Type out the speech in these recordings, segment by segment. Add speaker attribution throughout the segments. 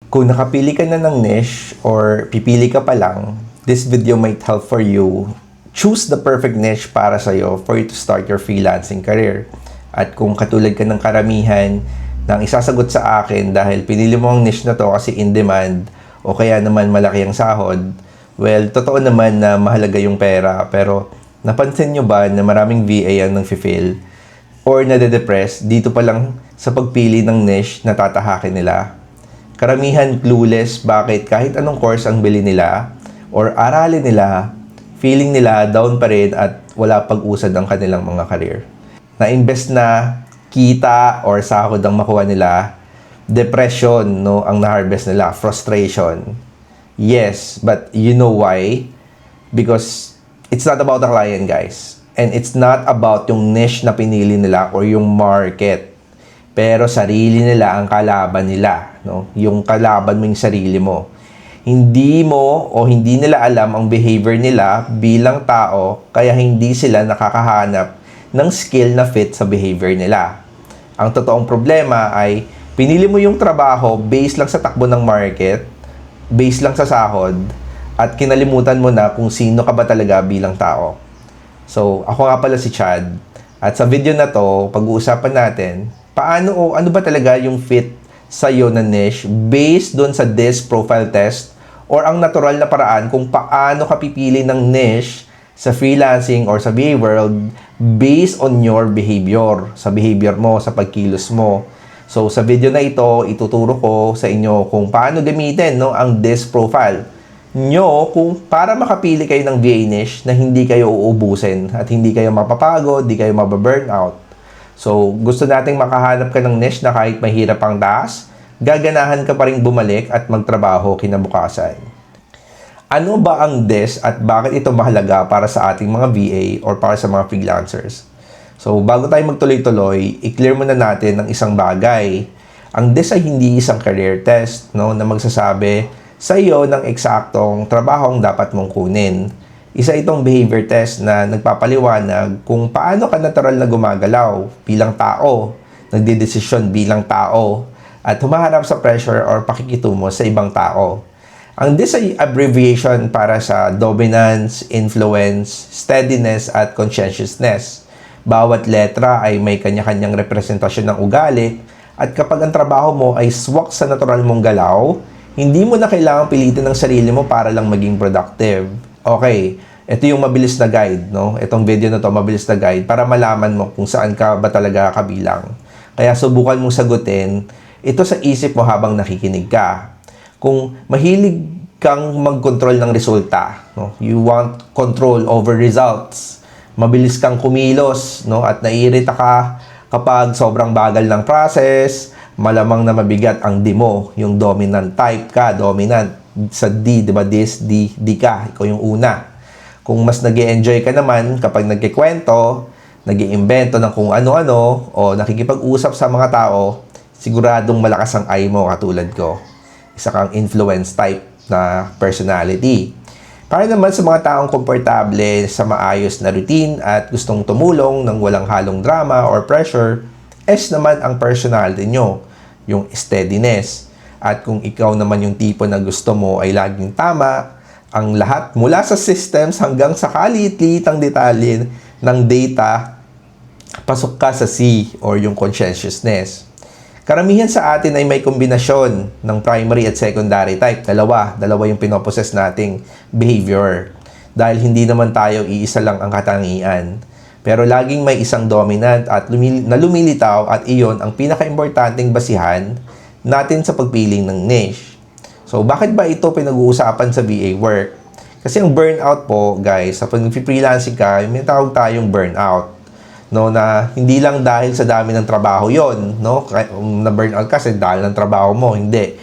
Speaker 1: Kung nakapili ka na ng niche or pipili ka pa lang, this video might help for you choose the perfect niche para sa'yo for you to start your freelancing career. At kung katulad ka ng karamihan ng isasagot sa akin dahil pinili mo ang niche na to kasi in demand o kaya naman malaki ang sahod, well, totoo naman na mahalaga yung pera, pero napansin nyo ba na maraming VA ang nang-fail or nade-depress dito pa lang sa pagpili ng niche na tatahakin nila? Karamihan clueless bakit kahit anong course ang bili nila or aralin nila, feeling nila down pa rin at wala pag-usad ang kanilang mga career. Na-invest na kita or sahod ang makuha nila, depression no, ang na-harvest nila, frustration. Yes, but you know why? Because it's not about the client, guys. And it's not about yung niche na pinili nila or yung market. Pero sarili nila ang kalaban nila, no? Yung kalaban mo yung sarili mo. Hindi mo o hindi nila alam ang behavior nila bilang tao, kaya hindi sila nakakahanap ng skill na fit sa behavior nila. Ang totoong problema ay pinili mo yung trabaho based lang sa takbo ng market, based lang sa sahod, at kinalimutan mo na kung sino ka ba talaga bilang tao. So, ako nga pala si Chad, at sa video na to, pag-uusapan natin paano o ano ba talaga yung fit sa'yo na niche based doon sa DISC profile test or ang natural na paraan kung paano ka pipili ng niche sa freelancing or sa VA world based on your behavior, sa behavior mo, sa pagkilos mo. So, sa video na ito, ituturo ko sa inyo kung paano gamitin no, ang DISC profile nyo kung para makapili kayo ng VA niche na hindi kayo uubusin at hindi kayo mapapagod, hindi kayo mababurnout. So, gusto nating makahanap ka ng niche na kahit mahirap ang task, gaganahan ka pa rin bumalik at magtrabaho kinabukasan. Ano ba ang DISC at bakit ito mahalaga para sa ating mga VA or para sa mga freelancers? So, bago tayo magtuloy-tuloy, i-clear muna natin ang isang bagay. Ang DISC ay hindi isang career test no, na magsasabi sa iyo ng eksaktong trabahong dapat mong kunin. Isa itong behavior test na nagpapaliwanag kung paano ka natural na gumagalaw bilang tao, nagdedesisyon bilang tao, at humaharap sa pressure or pakikitungo sa ibang tao. Ang DISC ay abbreviation para sa dominance, influence, steadiness, at conscientiousness. Bawat letra ay may kanya-kanyang representasyon ng ugali, at kapag ang trabaho mo ay swak sa natural mong galaw, hindi mo na kailangang pilitin ng sarili mo para lang maging productive. Okay, ito yung mabilis na guide, no? Itong video na to, mabilis na guide para malaman mo kung saan ka ba talaga kabilang. Kaya subukan mong sagutin ito sa isip mo habang nakikinig ka. Kung mahilig kang mag-control ng resulta, no? You want control over results. Mabilis kang kumilos, no? At naiirita ka kapag sobrang bagal ng process, malamang na mabigat ang D mo, yung dominant type ka, dominant. Sa D, di ba? D ka. Ikaw yung una. Kung mas nag-e-enjoy ka naman kapag nagkikwento, nag-iimbento ng kung ano-ano, o nakikipag-usap sa mga tao, siguradong malakas ang I mo katulad ko. Isa kang influence type na personality. Para naman sa mga taong komportable sa maayos na routine at gustong tumulong ng walang halong drama or pressure, S naman ang personality nyo, yung steadiness. At kung ikaw naman yung tipo na gusto mo ay laging tama, ang lahat mula sa systems hanggang sa kaliit-liitang detalye ng data, pasok ka sa C or yung conscientiousness. Karamihan sa atin ay may kombinasyon ng primary at secondary type. Dalawa yung pinoposes nating behavior. Dahil hindi naman tayo iisa lang ang katangian. Pero laging may isang dominant at lumilitaw at iyon ang pinaka-importanting basihan natin sa pagpiling ng niche. So, bakit ba ito pinag-uusapan sa VA work? Kasi ang burnout po, guys, sa pag-freelancing ka, may tawag tayong burnout. No, na hindi lang dahil sa dami ng trabaho yon, no? Na-burnout kasi dahil ng trabaho mo, hindi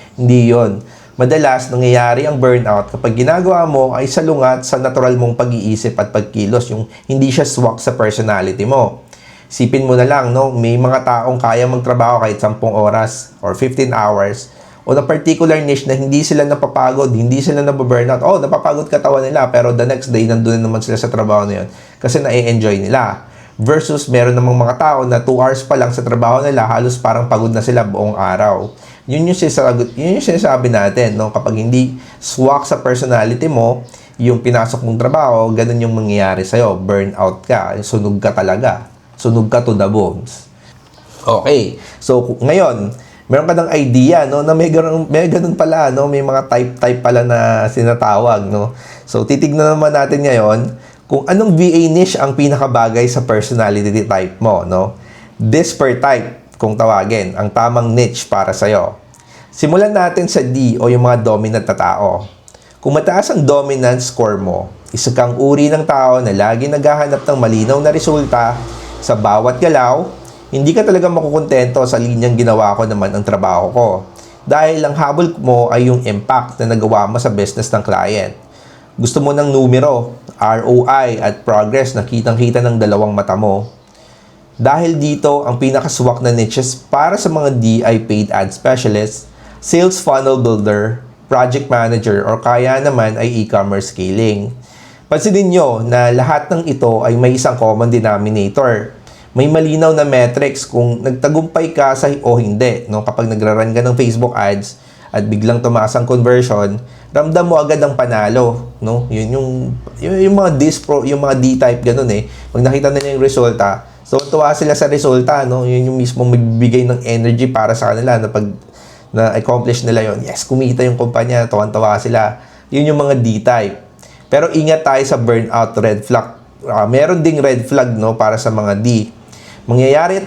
Speaker 1: yon. Madalas, nangyayari ang burnout kapag ginagawa mo ay salungat sa natural mong pag-iisip at pagkilos, yung hindi siya swak sa personality mo. Sipin mo na lang, no? May mga taong kaya magtrabaho kahit 10 oras or 15 hours o na particular niche na hindi sila napapagod, hindi sila nababurnout. Napapagod katawan nila pero the next day nandun naman sila sa trabaho na yun kasi na-enjoy nila. Versus meron namang mga tao na 2 hours pa lang sa trabaho nila, halos parang pagod na sila buong araw. Yun yung sinasabi natin, no? Kapag hindi swak sa personality mo, yung pinasok mong trabaho, ganun yung mangyayari sa'yo. Burnout ka, sunog ka talaga. Sunog ka to the bones. Okay, so ngayon, meron ka ng idea, no, na may ganun pala, no, may mga type pala na sinatawag, no. So titignan naman natin ngayon kung anong VA niche ang pinakabagay sa personality type mo, no. This per type, kung tawagin, ang tamang niche para sa'yo. Simulan natin sa D o yung mga dominant na tao. Kung mataas ang dominance score mo, isa kang uri ng tao na lagi naghahanap ng malinaw na resulta sa bawat galaw, hindi ka talaga makukontento sa linyang ginawa ko naman ang trabaho ko. Dahil ang habol mo ay yung impact na nagawa mo sa business ng client. Gusto mo ng numero, ROI at progress na kitang-kita ng dalawang mata mo. Dahil dito, ang pinakaswak na niches para sa mga D ay paid ad specialist, sales funnel builder, project manager, or kaya naman ay e-commerce scaling. Pansinin nyo na lahat ng ito ay may isang common denominator. May malinaw na metrics kung nagtagumpay ka o hindi. No? Kapag nagra-run ka ng Facebook ads at biglang tumaas ang conversion, ramdam mo agad ang panalo. No? Yun yung mga yung mga D-type, ganun eh. Pag nakita nila yung resulta, so tuwa sila sa resulta. No? Yun yung mismo magbibigay ng energy para sa kanila na pag na-accomplish nila yon. Yes, kumita yung kumpanya, tuwan-tuwa sila. Yun yung mga D-type. Pero ingat tayo sa burnout, red flag. Meron ding red flag, no, para sa mga D. Mangyayari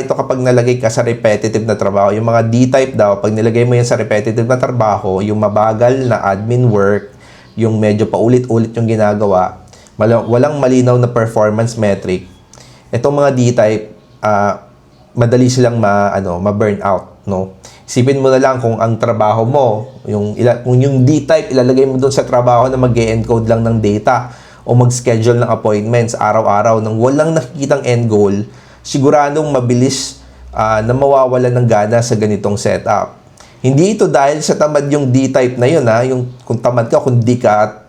Speaker 1: ito kapag nalagay ka sa repetitive na trabaho. Yung mga D-type daw, pag nilagay mo yan sa repetitive na trabaho, yung mabagal na admin work, yung medyo paulit-ulit yung ginagawa, walang malinaw na performance metric, itong mga D-type, madali silang ma-burn out, no? Isipin mo na lang kung ang trabaho mo, kung yung D-type, ilalagay mo doon sa trabaho na mag-encode lang ng data o mag-schedule ng appointments araw-araw nang walang nakikitang end goal, siguradong mabilis na mawawala ng gana sa ganitong setup. Hindi ito dahil sa tamad yung D-type na yun, yung kung tamad ka, kung di ka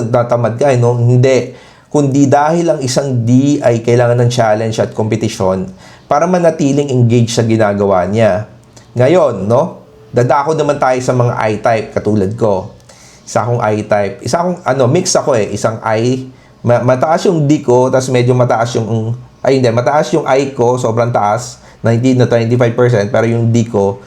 Speaker 1: natamad ka, no? Hindi. Kundi dahil ang isang D ay kailangan ng challenge at competition para manatiling engaged sa ginagawa niya. Ngayon, no? Dadako naman tayo sa mga I-type katulad ko. Isa akong I-type. Mix ako eh. Isang I, mataas yung D ko, tapos medyo mataas yung mataas yung I ko, sobrang taas, 19 na 25%, pero yung D ko,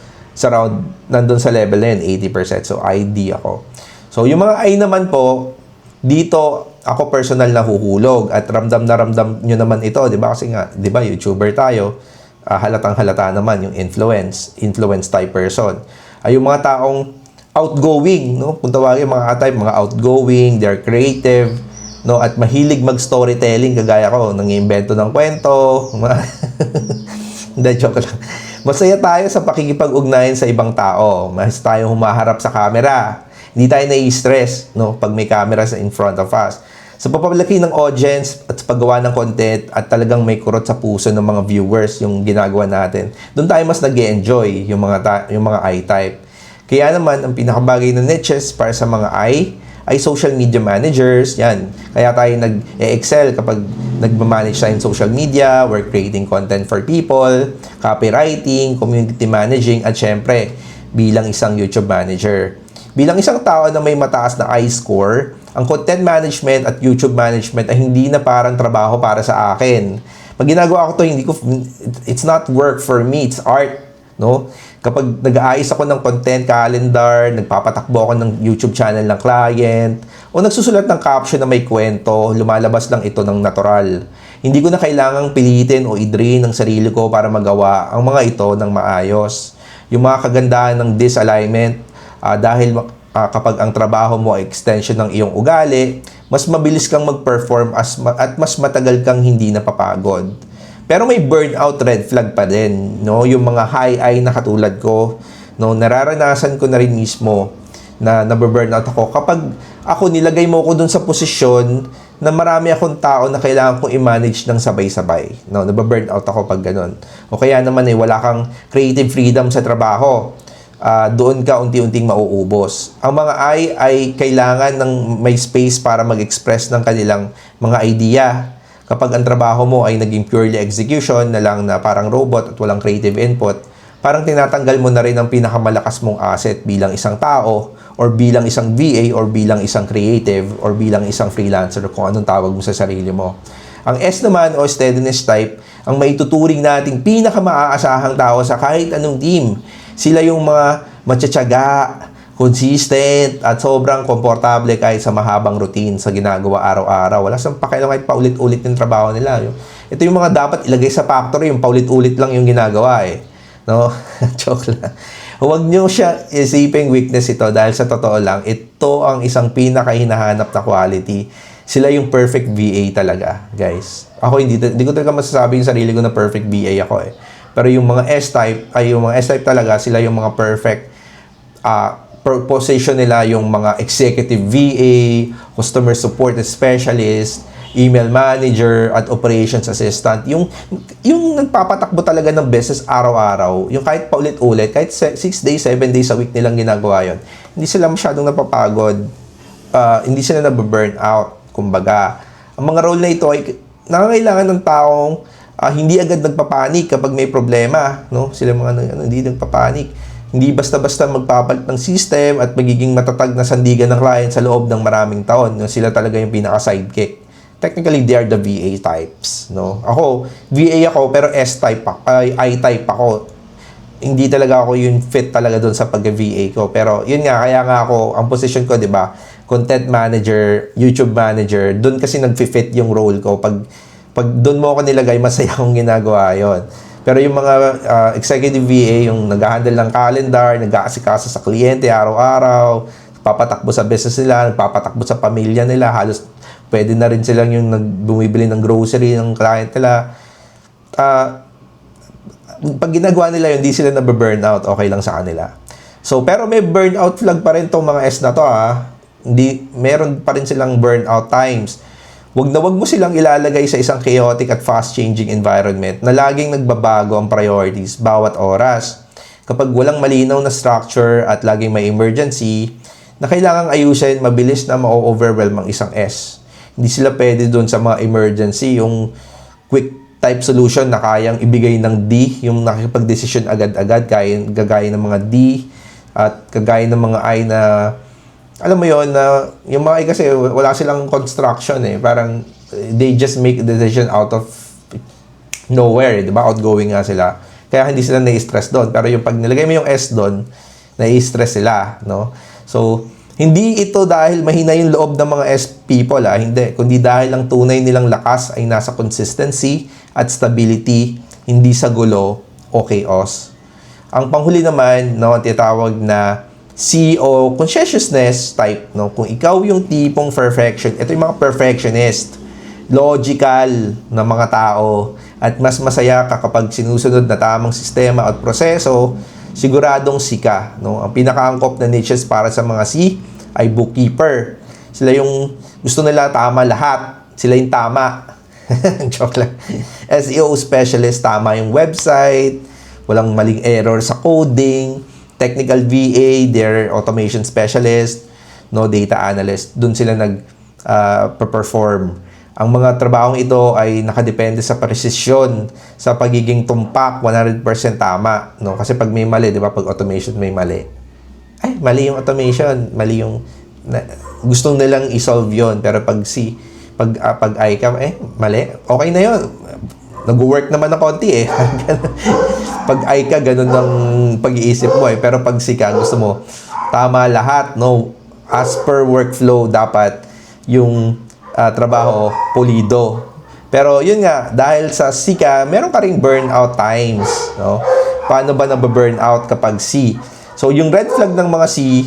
Speaker 1: nandun sa level na yun, 80%. So, ID ako. So, yung mga I naman po, dito, ako personal na huhulog at ramdam na ramdam nyo naman ito, di ba? Kasi nga, di ba, YouTuber tayo, halatang halata naman yung influence type person. Ay yung mga taong outgoing, no? Kung tawagin mga type, mga outgoing, they're creative, no, at mahilig mag-storytelling kagaya ko, nang-iimbento ng kwento. Hindi, joke lang. Masaya tayo sa pakikipag-ugnayan sa ibang tao. Mas tayo humaharap sa camera. Hindi tayo nai-stress, no, pag may camera in front of us. Sa papalaki ng audience at sa paggawa ng content at talagang may kurot sa puso ng mga viewers yung ginagawa natin, doon tayo mas nag-e-enjoy yung mga I-type. Kaya naman, ang pinakabagay na niches para sa mga I ay social media managers. Yan. Kaya tayo nag-excel kapag nag-manage tayo in social media, we're creating content for people, copywriting, community managing, at syempre, bilang isang YouTube manager. Bilang isang tao na may mataas na I-score, ang content management at YouTube management ay hindi na parang trabaho para sa akin. Pag ginagawa ko to, it's not work for me, it's art, no? Kapag nag-aayos ako ng content calendar, nagpapatakbo ako ng YouTube channel ng client, o nagsusulat ng caption na may kwento, lumalabas lang ito ng natural. Hindi ko na kailangang pilitin o i-drain ang sarili ko para magawa ang mga ito ng maayos. Yung mga kagandahan ng disalignment, dahil kapag ang trabaho mo ay extension ng iyong ugali, mas mabilis kang mag-perform at mas matagal kang hindi napapagod. Pero may burnout red flag pa din, no? Yung mga high I na katulad ko, no, nararanasan ko na rin mismo na nabe-burnout ako kapag ako nilagay mo ko dun sa posisyon na marami akong tao na kailangan kong i-manage ng sabay-sabay. No, nabe-burnout ako pag ganun. O kaya naman wala kang creative freedom sa trabaho. Doon ka unti-unting mauubos. Ang mga I ay kailangan ng may space para mag-express ng kanilang mga idea. Kapag ang trabaho mo ay naging purely execution na lang na parang robot at walang creative input, parang tinatanggal mo na rin ang pinakamalakas mong asset bilang isang tao or bilang isang VA or bilang isang creative or bilang isang freelancer kung anong tawag mo sa sarili mo. Ang S naman o steadiness type, ang maituturing nating pinakamaasahang tao sa kahit anong team. Sila yung mga matsatsaga, consistent, at sobrang komportable kahit sa mahabang routine sa ginagawa araw-araw. Wala siyang pakialam kahit paulit-ulit yung trabaho nila. Ito yung mga dapat ilagay sa factory, yung paulit-ulit lang yung ginagawa eh. No? Joke lang. Huwag nyo siya isiping weakness ito dahil sa totoo lang, ito ang isang pinaka-hinahanap na quality. Sila yung perfect VA talaga, guys. Ako hindi ko talaga masasabi yung sarili ko na perfect VA ako eh. Pero yung mga S-type, yung mga S-type talaga, sila yung mga perfect position nila, yung mga executive VA, customer support specialist, email manager, at operations assistant. Yung nagpapatakbo talaga ng business araw-araw, yung kahit paulit-ulit, kahit 6 days, 7 days a week nilang ginagawa yun, hindi sila masyadong napapagod, hindi sila nababurn out, kumbaga. Ang mga role na ito ay nangangailangan ng taong hindi agad nagpapanik kapag may problema, no? Sila mga hindi nagpapanik. Hindi basta-basta magpapalit ng system at magiging matatag na sandigan ng client sa loob ng maraming taon. No? Sila talaga yung pinaka-sidekick. Technically, they are the VA types. No? Ako, VA ako, pero S-type ako, I-type ako. Hindi talaga ako yung fit talaga doon sa pag-VA ko. Pero yun nga, kaya nga ako, ang position ko, di ba, content manager, YouTube manager, doon kasi nag-fit yung role ko. Pag doon mo ako nilagay, masaya akong ginagawa yon. Pero yung mga executive VA, yung nag-handle ng calendar, nag-aasikaso sa kliyente araw-araw, papatakbo sa business nila, papatakbo sa pamilya nila, halos pwede na rin silang yung bumibili ng grocery ng client nila. Pag ginagawa nila yun, hindi sila nababurnout, okay lang sa kanila. So, pero may burnout flag pa rin tong mga S na to meron pa rin silang burnout times. Wag mo silang ilalagay sa isang chaotic at fast-changing environment na laging nagbabago ang priorities bawat oras. Kapag walang malinaw na structure at laging may emergency, na kailangang ayusin, mabilis na ma-overwhelm ang isang S. Hindi sila pwede doon sa mga emergency, yung quick type solution na kayang ibigay ng D, yung nakikipag-decision agad-agad, gagaya ng mga D, at kagaya ng mga I na alam mo yon na yung mga kasi wala silang construction eh. Parang they just make a decision out of nowhere, di ba? Outgoing nga sila. Kaya hindi sila nai-stress doon. Pero yung pag nilagay mo yung S doon, nai-stress sila, no? So, hindi ito dahil mahina yung loob ng mga S people, hindi. Kundi dahil ang tunay nilang lakas ay nasa consistency at stability, hindi sa gulo o chaos. Ang panghuli naman, no, ang tinatawag na C o conscientiousness type, no? Kung ikaw yung tipong perfection, ito yung mga perfectionist, logical na mga tao, at mas masaya ka kapag sinusunod na tamang sistema at proseso, siguradong C ka, no? Ang pinakaangkop na niches para sa mga C ay bookkeeper. Sila yung gusto nila tama lahat. Sila yung tama. Joke lang. SEO specialist, tama yung website, walang maling error sa coding. Technical VA, they're automation specialist, no, data analyst. Doon sila perform. Ang mga trabahong ito ay nakadepende sa presisyon, sa pagiging tumpak, 100% tama, no? Kasi pag may mali, di ba, pag automation may mali. Ay, mali yung automation, mali yung gustong nilang i-solve yon. Pero pag pag ICAM, mali. Okay na yon. Nag-work naman na konti eh. Pag ICA, ganun ang pag-iisip mo eh. Pero pag SICA, gusto mo, tama lahat, no? As per workflow, dapat yung trabaho pulido. Pero yun nga, dahil sa SICA, meron ka ring burnout times, no? Paano ba nababurnout kapag C? So, yung red flag ng mga C,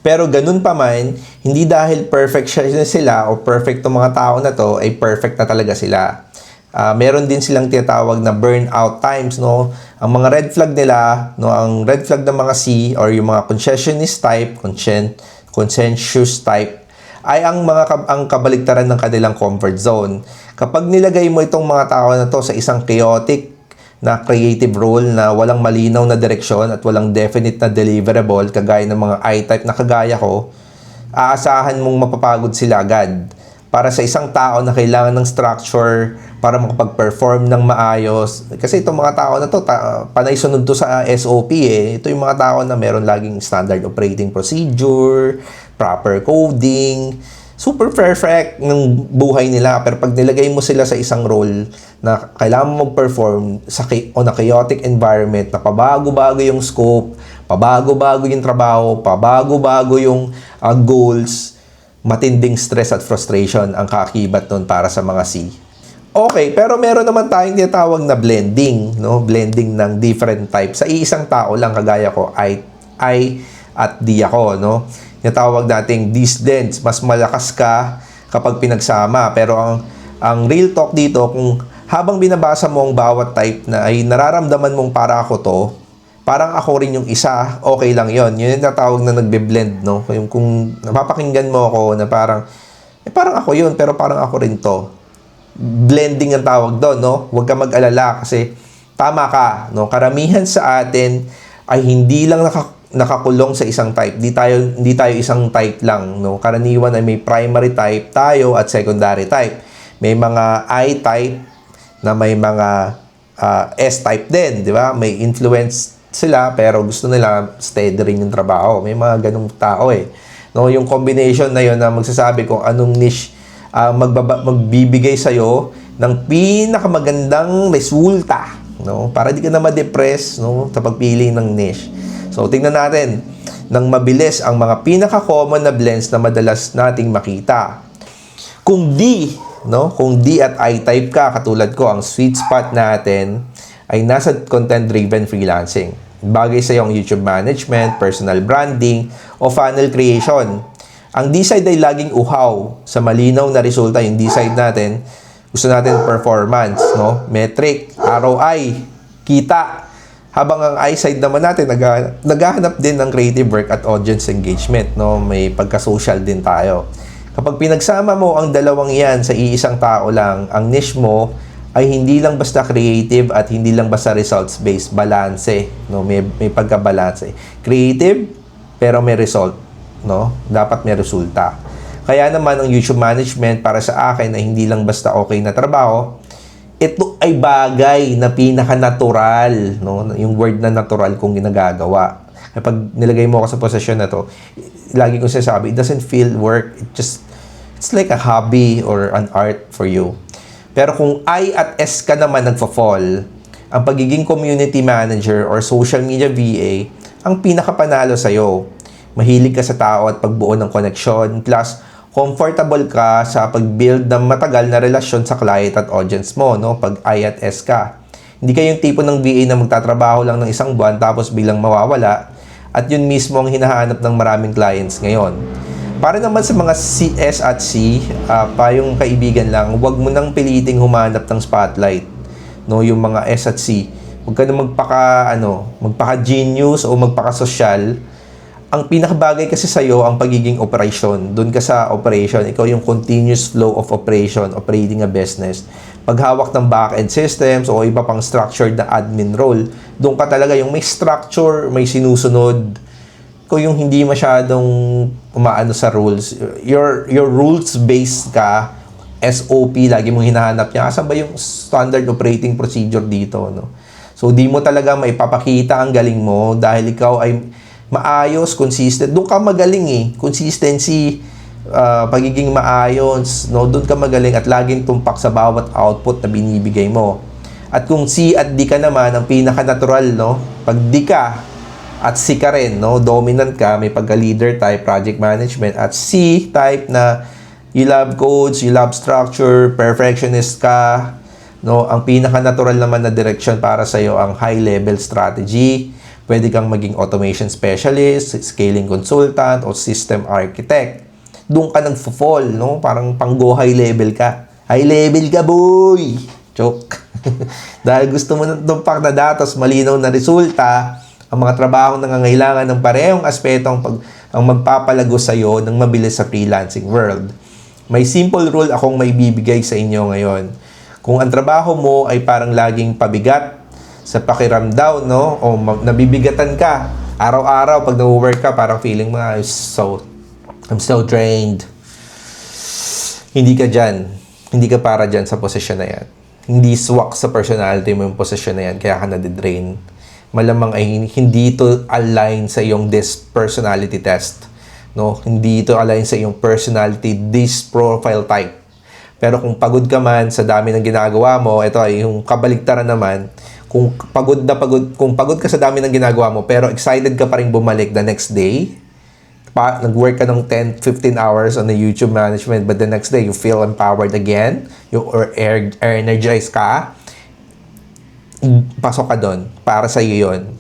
Speaker 1: pero ganun pa man, hindi dahil perfect sila o perfect tong mga tao na to, ay perfect na talaga sila. Meron din silang tinatawag na burnout times, no? Ang mga red flag nila, no, ang red flag ng mga C or yung mga conscientiousness type, conscientious type, ay ang kabaligtaran ng kanilang comfort zone. Kapag nilagay mo itong mga tao na to sa isang chaotic na creative role na walang malinaw na direksyon at walang definite na deliverable, kagaya ng mga I-type na kagaya ko, aasahan mong mapapagod sila agad. para sa isang tao na kailangan ng structure para makapag-perform ng maayos. Kasi itong mga tao na to, panay sunod to sa SOP eh. Ito yung mga tao na meron laging standard operating procedure, proper coding, super perfect ng buhay nila. Pero pag nilagay mo sila sa isang role na kailangan mo mag-perform on a chaotic environment, na pabago-bago yung scope, pabago-bago yung trabaho, pabago-bago yung goals, matinding stress at frustration ang kaakibat nun para sa mga C. Okay, pero meron naman tayong tinatawag na blending, no? Blending ng different types. Sa iisang tao lang, kagaya ko, I at D ako, no? Tinatawag nating these blends. Mas malakas ka kapag pinagsama. Pero ang real talk dito, kung habang binabasa mo ang bawat type na ay nararamdaman mong para ako to, parang ako rin yung isa, okay lang yon. Yun yung natawag na nagbe-blend, no? Kung napapakinggan mo ako na parang, parang ako yun, pero parang ako rin to. Blending ang tawag doon, no? Huwag ka mag-alala kasi tama ka, no? Karamihan sa atin ay hindi lang nakakulong sa isang type. Hindi tayo isang type lang, no? Karaniwan ay may primary type tayo at secondary type. May mga I type na may mga S type din, di ba? May influence sila pero gusto nila steady rin yung trabaho. May mga ganung tao eh. No, yung combination na yun na magsasabi kung anong niche magbibigay sa iyo ng pinakamagandang resulta, no? Para di ka na ma-depress, no, sa pagpili ng niche. So tingnan natin ng mabilis ang mga pinaka-common na blends na madalas nating makita. Kung D, no, kung D at I type ka katulad ko, ang sweet spot natin ay nasa content-driven freelancing. Bagay sa iyo ang YouTube management, personal branding, o funnel creation. Ang D-side ay laging uhaw sa malinaw na resulta. Yung D-side natin, gusto natin performance, no? Metric, ROI, kita. Habang ang I-side naman natin, naghahanap din ng creative work at audience engagement, no? May pagka-social din tayo. Kapag pinagsama mo ang dalawang yan sa iisang tao lang, ang niche mo ay hindi lang basta creative at hindi lang basta results-based, balance, no? May pagka-balance. Creative, pero may result, no? Dapat may resulta. Kaya naman ang YouTube management para sa akin ay hindi lang basta okay na trabaho. Ito ay bagay na pinaka-natural, no? Yung word na natural kung ginagagawa. Kapag nilagay mo ako sa posisyon na to, lagi kong sinasabi, it doesn't feel work. It's like a hobby or an art for you. Pero kung I at S ka naman nagfa-fall, ang pagiging community manager or social media VA ang pinakapanalo sa'yo. Mahilig ka sa tao at pagbuo ng connection, plus comfortable ka sa pag-build ng matagal na relasyon sa client at audience mo, no? Pag I at S ka. Hindi kayo yung tipo ng VA na magtatrabaho lang ng isang buwan tapos bilang mawawala, at yun mismo ang hinahanap ng maraming clients ngayon. Para naman sa mga S at C, yung kaibigan lang, huwag mo nang piliting humanap ng spotlight, no? Yung mga S at C, huwag ka na magpaka-genius o magpaka-social. Ang pinakabagay kasi sa'yo ang pagiging operation. Doon ka sa operation, ikaw yung continuous flow of operation, operating a business. Paghawak ng back-end systems o iba pang structured na admin role, doon ka talaga yung may structure, may sinusunod. Ikaw yung hindi masyadong umaano sa rules. Your rules-based ka, SOP, lagi mong hinahanap niya. Asan ba yung standard operating procedure dito, no? So, di mo talaga maipapakita ang galing mo dahil ikaw ay maayos, consistent. Doon ka magaling eh. Consistency, pagiging maayos, no? Doon ka magaling at laging tumpak sa bawat output na binibigay mo. At kung C at D ka naman, ang pinaka-natural, no? Pag D ka at C ka rin, no? Dominant ka, may pagka-leader type, project management, at C type na you love codes, you love structure, perfectionist ka, no? Ang pinaka-natural naman na direction para sa'yo ang high-level strategy. Pwede kang maging automation specialist, scaling consultant, o system architect. Doon ka nagfo-fall, no? Parang pang-go high level ka. High level ka, boy! Joke. Dahil gusto mo ng tumpak na datos, malinaw na resulta, ang mga trabaho na nangangailangan ng parehong aspeto ang magpapalago sa'yo ng mabilis sa freelancing world. May simple rule akong maibibigay sa inyo ngayon. Kung ang trabaho mo ay parang laging pabigat sa pakiramdam, no? O nabibigatan ka araw-araw pag nag-work ka, parang feeling mo I'm so drained. Hindi ka dyan. Hindi ka para dyan sa posisyon na yan. Hindi swak sa personality mo yung posisyon na yan, kaya ka nadidrain. Malamang ay hindi ito align sa iyong this personality test. No? Hindi ito align sa iyong personality, this profile type. Pero kung pagod ka man sa dami ng ginagawa mo, ito ay yung kabaligtaran naman, kung pagod ka sa dami ng ginagawa mo, pero excited ka pa rin bumalik the next day, nag-work ka ng 10-15 hours on the YouTube management, but the next day you feel empowered again, or energized ka, pasok ka doon. Para sa iyo yun.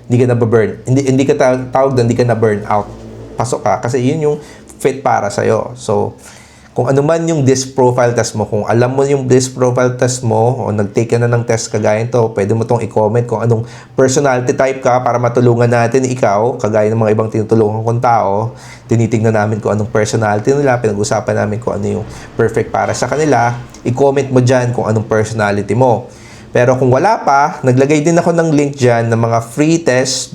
Speaker 1: Hindi ka na-burn. Hindi ka tawag doon, hindi ka na-burn out. Pasok ka. Kasi yun yung fit para sa iyo. So, kung ano man yung DISC profile test mo, kung alam mo yung DISC profile test mo, o nag-take ka na ng test kagaya ito, pwede mo itong i-comment kung anong personality type ka para matulungan natin ikaw, kagaya ng mga ibang tinutulungan kong tao. Tinitingnan namin kung anong personality nila, pinag-usapan namin kung ano yung perfect para sa kanila. I-comment mo dyan kung anong personality mo. Pero kung wala pa, naglagay din ako ng link dyan ng mga free test,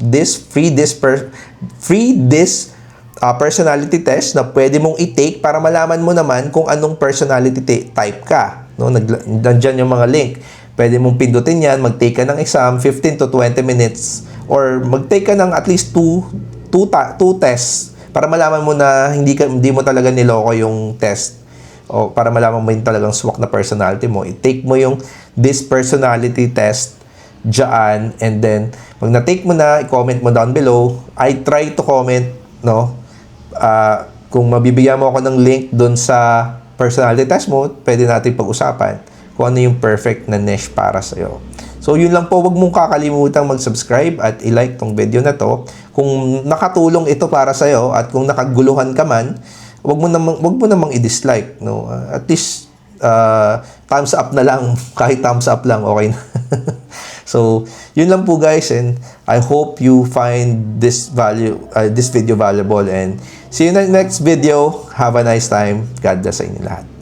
Speaker 1: personality test na pwede mong i-take para malaman mo naman kung anong personality type ka. No? Nandyan yung mga link. Pwede mong pindutin yan, mag-take ka ng exam, 15 to 20 minutes, or mag-take ka ng at least 2 tests para malaman mo na hindi mo talaga niloko yung test. O para malaman mo yung talagang swak na personality mo. I-take mo yung this personality test dyan, and then pag na-take mo na, i-comment mo down below. I try to comment, no? Kung mabibigyan mo ako ng link doon sa personality test mo, pwede natin pag-usapan kung ano yung perfect na niche para sa'yo. So, yun lang po. Huwag mong kakalimutang mag-subscribe at i-like tong video na to. Kung nakatulong ito para sa'yo at kung nakaguluhan ka man, wag mo namang i-dislike, no? At least thumbs up na lang, kahit thumbs up lang okay na. So, yun lang po guys, and I hope you find this video valuable, and see you in the next video. Have a nice time. God bless sa inyo lahat.